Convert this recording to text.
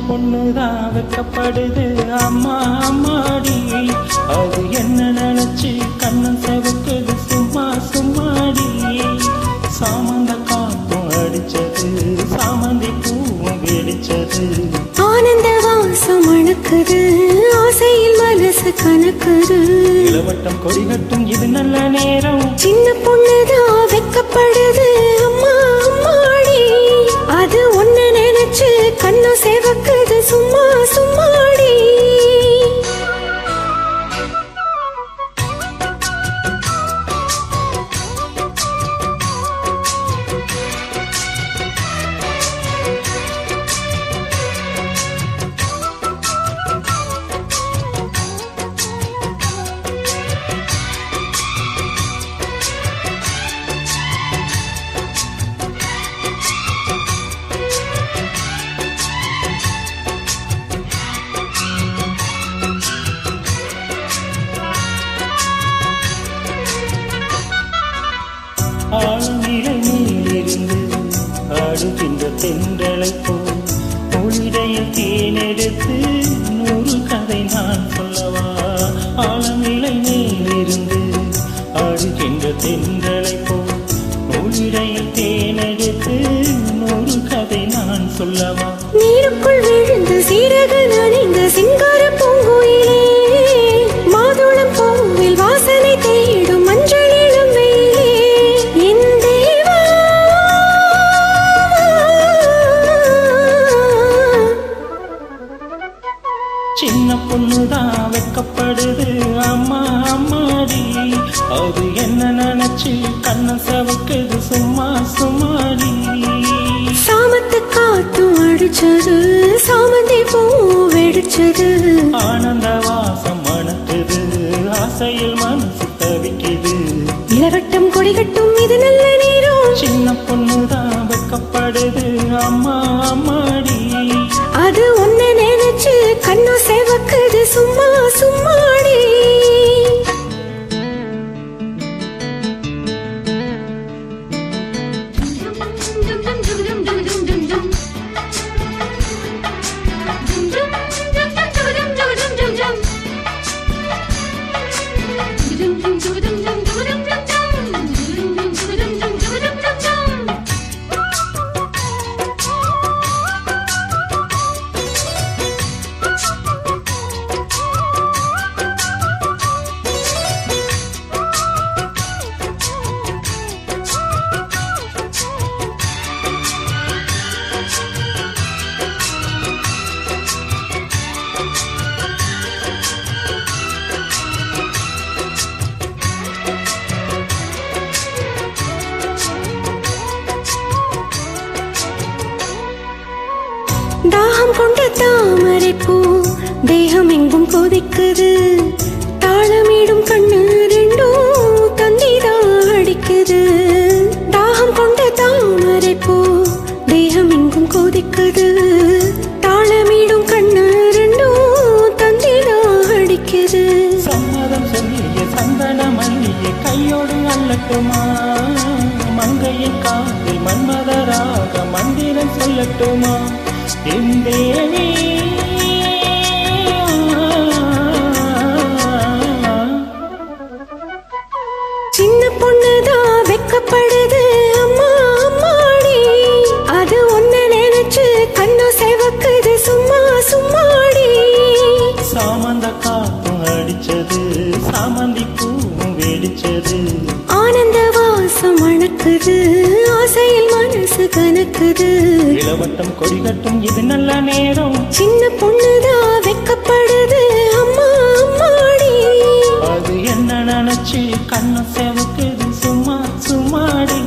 பொண்ணுதான் வெக்கப்படுது அம்மா அம்மாடி. அது என்ன நினைச்சு கண்ணன் செவக்குது சும்மா சும்மாடி. சாமந்த காத்தும் அடிச்சது சாமந்தி பூவும் வெடிச்சது. ஆனந்த வாசம் அணக்குது ஆசையில் மனசு கணக்குது. இளவட்டம் கொடிகட்டும் இது நல்ல நேரம். சின்ன பொண்ணுதான் வெக்கப்படுது அம்மா அம்மாடி. அது ஒன்னு நினைச்சு கண்ணு சேவக்குது சும்மா சும்மாடி. ஆழ்நிலை நீரிருந்து ஆடுகின்ற தென்றலை போல் மொழிடையில் தேனெடுத்து 100 கதை நான் சொல்லவா. ஆழநிலை நீரிருந்து ஆடுகின்ற தென்றலை போல் மொழிடையில் தேனெடுத்து 100 கதை நான் சொல்லவா. நீருக்குள் விழுந்து சீரக நனைந்த சிங்கார பூங்குயிலே மாதுளம் பூவில் வாசனை தேடும் மஞ்சள் இளம் வெயிலே. என் தேவா சின்ன பொண்ணுதான் வெக்கப்படுது அம்மா அம்மாடி. அது என்ன நினைச்சு கண்ணன் செவக்குது சும்மா சும்மாடி. சாமத்து காத்தும் அடிச்சது சாமந்தி பூ வெடிச்சது. ஆனந்த வாசம் மணக்குது ஆசையில் மனசு தவிக்குது. இளவட்டம் கொடிகட்டும் இது நல்ல நேரம். சின்ன பொண்ணுதான் வெக்கப்படுது அம்மா அம்மாடி. அது ஒன்னு நினைச்சு கண்ணு சேவக்குது சும்மா சும்மாடி. தாகம் கொண்ட தாமரை பூ தேகம் எங்கும் கொதிக்குது. தாளமிடும் கண்ணு ரெண்டும் தந்திதான் அடிக்குது. தாகம் கொண்ட தாமரை பூ தேகம் எங்கும் கொதிக்குது. தாளமிடும் கண்ணு ரெண்டும் தந்திதான் அடிக்குது. சம்மதம் சொல்லிய சந்தன மல்லிய கையோடு அல்லட்டுமா. மங்கையின் காதில் மன்மதராக மந்திரம் சொல்லட்டுமா. என் தேவி சின்ன பொண்ணுதான் வெக்கப்படுது அம்மா அம்மாடி. அது ஒன்னு நினைச்சு கண்ணு சேவக்குது சும்மா சும்மாடி. சாமந்த காத்தும் அடிச்சது சாமந்தி பூவும் வெடிச்சது. ஆனந்த வாசம் அணக்குது ஆசையில் மனசு கணக்குது. இளவட்டம் கொடிகட்டும் இது நல்ல நேரம். சின்ன பொண்ணுதான் வெக்கப்படுது அம்மா அம்மாடி. அது என்ன நினைச்சு கண்ண செவக்குது சும்மா சும்மாடி.